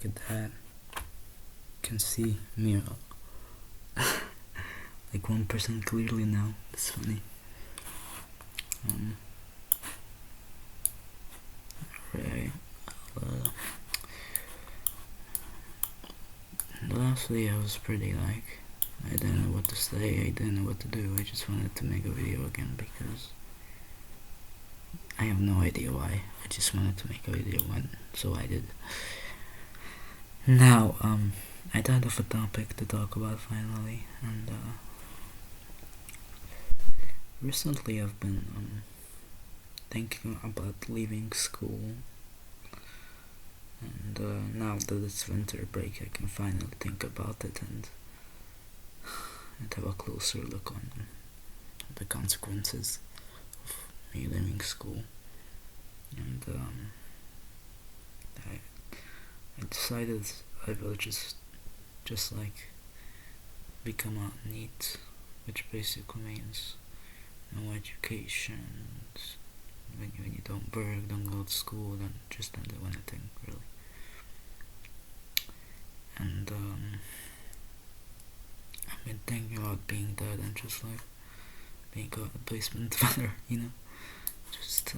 look at that. You can see me like 1% clearly now. It's funny. Right. Uh, Lastly, I was pretty like, I didn't know what to say, I didn't know what to do. I just wanted to make a video again because I have no idea why. I just wanted to make a video so I did. Now, I thought of a topic to talk about finally, and recently I've been thinking about leaving school, and now that it's winter break, I can finally think about it and have a closer look on the consequences of me leaving school. And I decided I will just like become a NEET, which basically means no education. When you don't work, don't go to school, then just don't do anything really. And I've been thinking about being that and just like being a basement dweller, just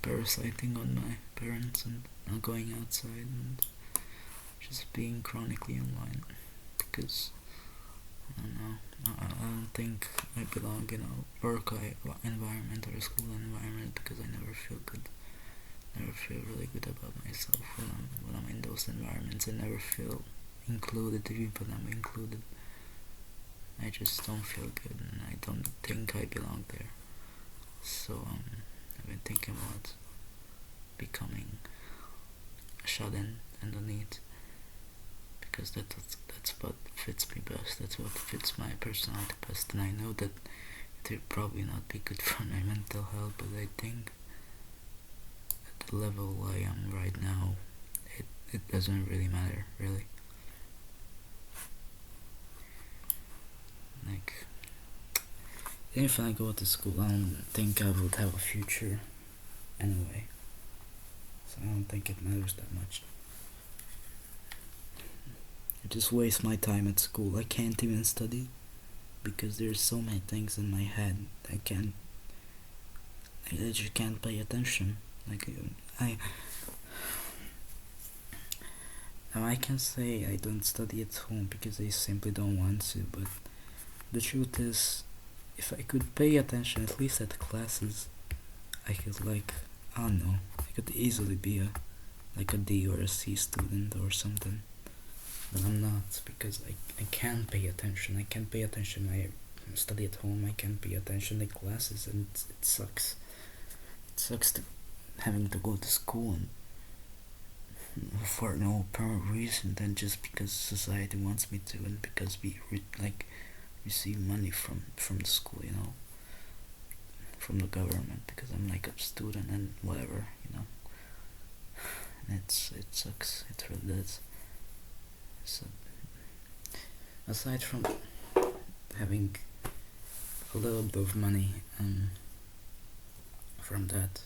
parasiting on my parents and not going outside and just being chronically online because I don't know. I don't think I belong in a work environment or a school environment because I never feel good. Never feel really good about myself when I'm in those environments. I never feel included even when I'm included. I just don't feel good and I don't think I belong there. So I've been thinking about becoming a shut-in and a NEET because that's what fits me best. That's what fits my personality best, and I know that it will probably not be good for my mental health, but I think at the level I am right now, it doesn't really matter, really. Like, if I go to school, I don't think I would have a future anyway, so I don't think it matters that much. I just waste my time at school. I can't even study because there's so many things in my head. I just can't pay attention. Now I can say I don't study at home because I simply don't want to, but the truth is, if I could pay attention at least at classes, I could I don't know, I could easily be a D or a C student or something. But I'm not because I can't pay attention. I can't pay attention. I study at home. I can't pay attention in classes, and it sucks. It sucks having to go to school and for no apparent reason than just because society wants me to, and because we receive money from the school, from the government, because I'm like a student and whatever, And it sucks. It really does. So, aside from having a little bit of money from that,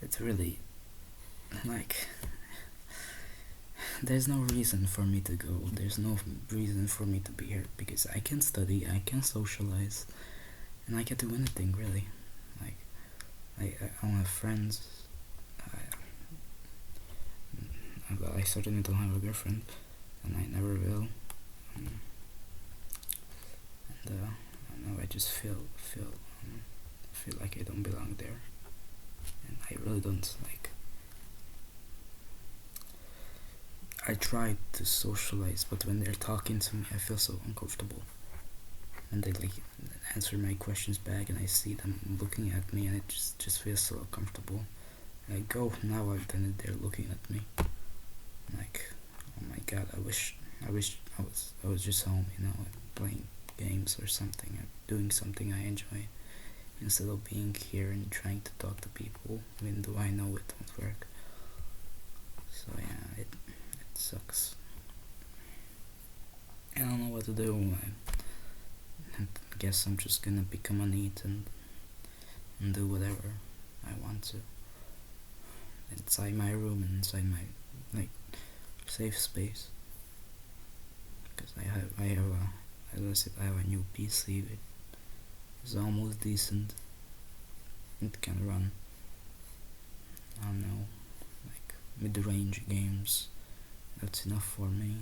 it's really there's no reason for me to go. There's no reason for me to be here because I can study, I can socialize, and I can do anything really. I don't have friends. I certainly don't have a girlfriend, and I never will. And I don't know. I just feel like I don't belong there, and I really don't I try to socialize, but when they're talking to me, I feel so uncomfortable. And they answer my questions back, and I see them looking at me, and it just feels so uncomfortable. I go now, then they're looking at me. Oh my god, I wish I was just home, playing games or something, or doing something I enjoy, instead of being here and trying to talk to people, even though I know it won't work. So yeah, it sucks. I don't know what to do. I guess I'm just gonna become a NEET and do whatever I want to inside my room and inside my safe space, because as I said, I have a new PC. It's almost decent. It can run, I don't know, like mid-range games. That's enough for me.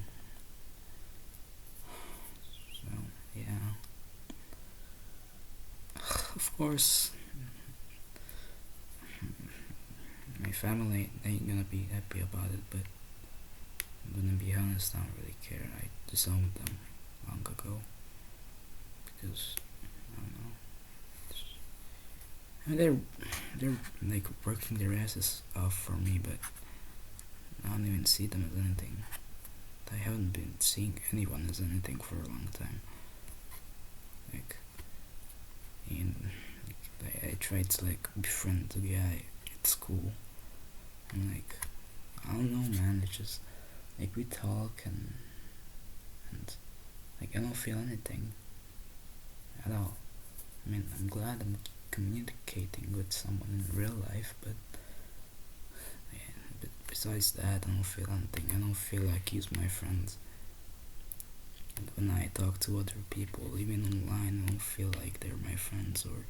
So yeah, of course, my family ain't gonna be happy about it, but I'm gonna be honest, I don't really care. I disowned them long ago because I don't know. I mean, they're like working their asses off for me, but I don't even see them as anything. I haven't been seeing anyone as anything for a long time. Like, and I tried to like befriend the guy at school, and like I don't know, man. It's just like we talk and like I don't feel anything at all. I mean, I'm glad I'm communicating with someone in real life, but yeah, but besides that, I don't feel anything. I don't feel like he's my friend. And when I talk to other people, even online, I don't feel like they're my friends, or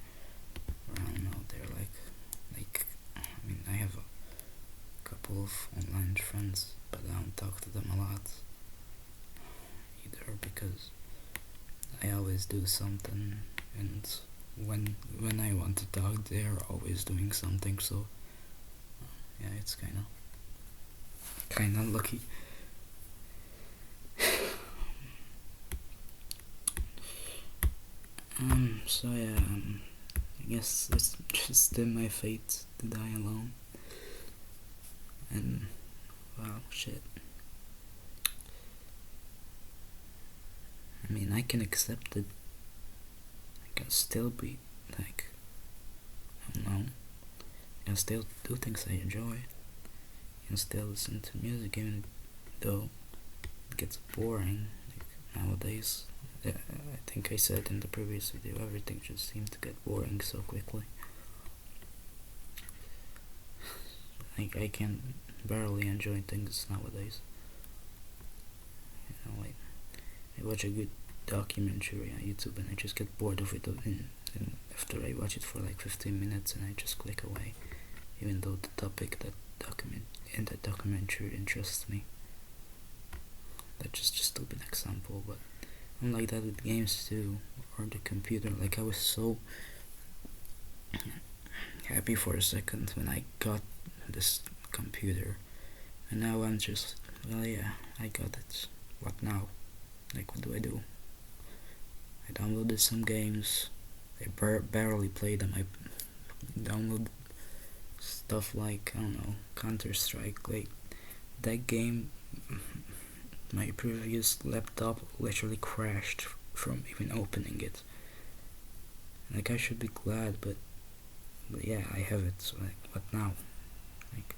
I don't know. They're like I mean, I have a couple of online friends, but I don't talk to them a lot either because I always do something, and when I want to talk, they're always doing something. So yeah, it's kind of lucky. So yeah, I guess it's just in my fate to die alone. And wow, shit. I mean, I can accept it. I can still be like, I don't know. I can still do things I enjoy. I can still listen to music, even though it gets boring. Like nowadays, I think I said in the previous video, everything just seems to get boring so quickly. Like I can barely enjoy things nowadays. You know, like I watch a good documentary on YouTube and I just get bored of it, and after I watch it for like 15 minutes and I just click away, even though the topic in that documentary interests me. That's just a stupid example, but I'm like that with games too, or the computer. Like I was so happy for a second when I got this computer, and now I'm just, well, yeah, I got it. What now? Like, what do I do? I downloaded some games. I barely played them. I downloaded stuff like, I don't know, Counter-Strike. Like, that game, my previous laptop literally crashed from even opening it. Like, I should be glad, but yeah, I have it. So, like, what now? Like,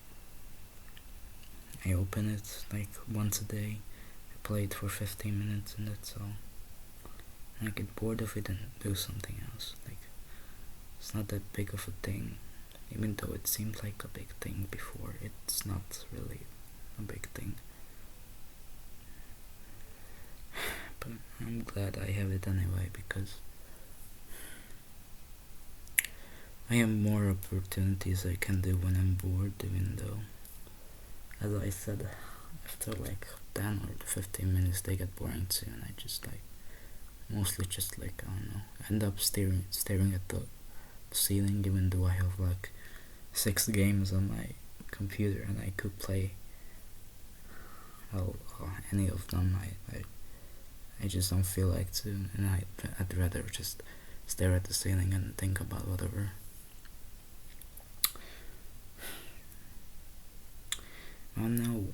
I open it like once a day. I play it for 15 minutes, and that's all. And I get bored of it and do something else. Like, it's not that big of a thing, even though it seemed like a big thing before. It's not really a big thing. But I'm glad I have it anyway, because I have more opportunities I can do when I'm bored, even though, as I said, after like 10 or 15 minutes they get boring too, and I just like, mostly just like, I don't know, end up staring at the ceiling, even though I have like 6 games on my computer and I could play any of them. I just don't feel like to, and I'd rather just stare at the ceiling and think about whatever. I don't know,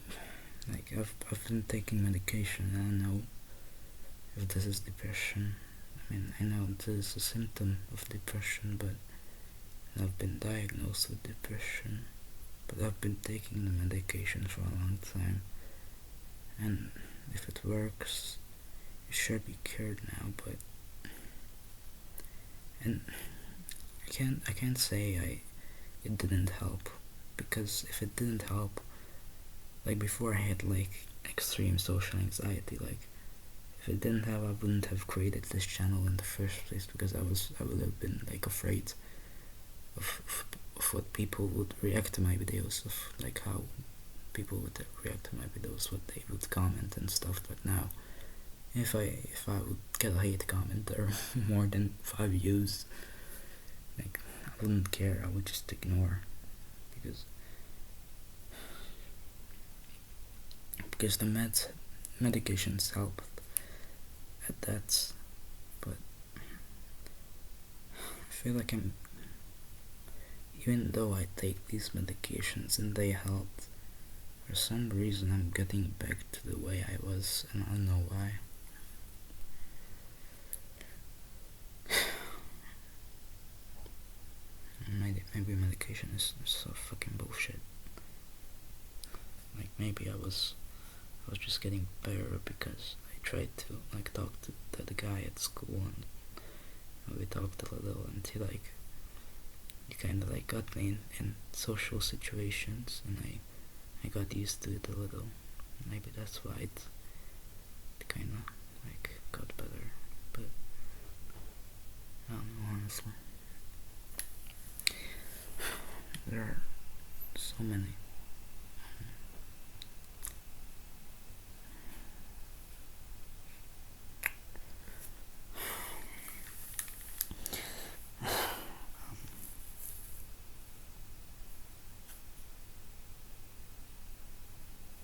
like I've been taking medication. I don't know if this is depression. I mean, I know this is a symptom of depression, but I've been diagnosed with depression. But I've been taking the medication for a long time, and if it works, it should be cured now. But and I can't say it didn't help, because if it didn't help, like before I had like extreme social anxiety. Like if it didn't have, I wouldn't have created this channel in the first place, because I would have been like afraid of what people would react to my videos, of like how people would react to my videos, what they would comment and stuff. But now, if I would get a hate comment or more than 5 views, like I wouldn't care. I would just ignore, because the medications help at that. But I feel like even though I take these medications and they help, for some reason I'm getting back to the way I was, and I don't know why. Maybe medication is so fucking bullshit. Like maybe I was just getting better because I tried to like talk to the guy at school, and we talked a little, and he kind of like got me in social situations, and I got used to it a little. Maybe that's why it kind of like got better, but I don't know, honestly. There are so many.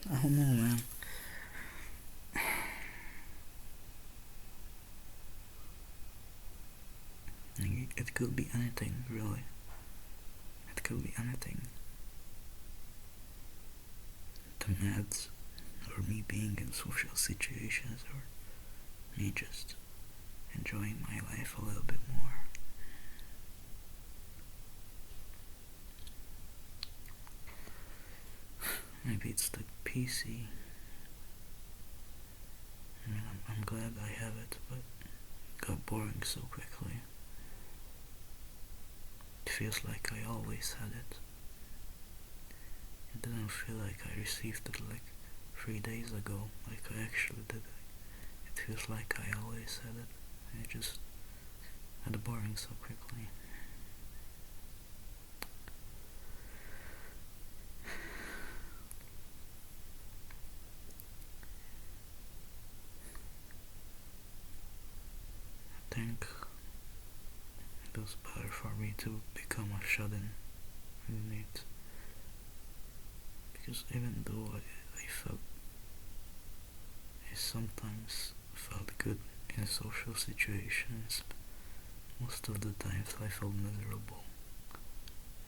I don't know, man. It could be anything, really. It could be anything. The meds, or me being in social situations, or me just enjoying my life a little bit more. Maybe it's the PC. I mean, I'm glad I have it, but it got boring so quickly. It feels like I always had it. It didn't feel like I received it like 3 days ago, like I actually did. It feels like I always had it, and it just got boring so quickly. I think it was better for me to become a shut-in in it, because even though I sometimes felt good in social situations, most of the times I felt miserable,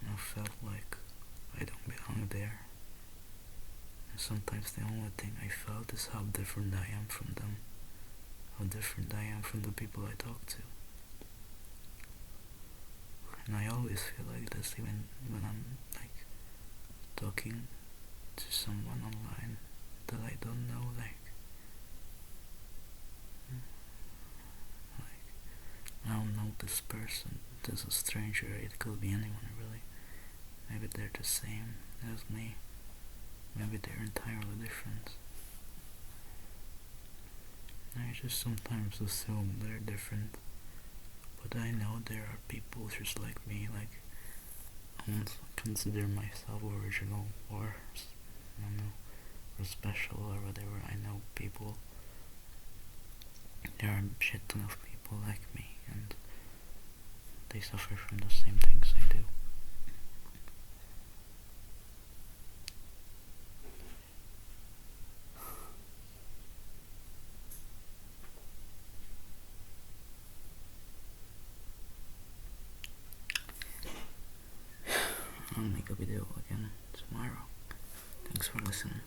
and I felt like I don't belong there. And sometimes the only thing I felt is how different I am from them, how different I am from the people I talk to. And I always feel like this even when I'm like talking to someone online that I don't know, like I don't know this person, this is a stranger, it could be anyone really. Maybe they're the same as me, maybe they're entirely different. I just sometimes assume they're different, but I know there are people just like me. Like I won't consider myself original or I don't know, or special or whatever. I know people, there are a shit ton of people like me, and they suffer from the same things I do. I'll make a video again tomorrow. Thanks for listening.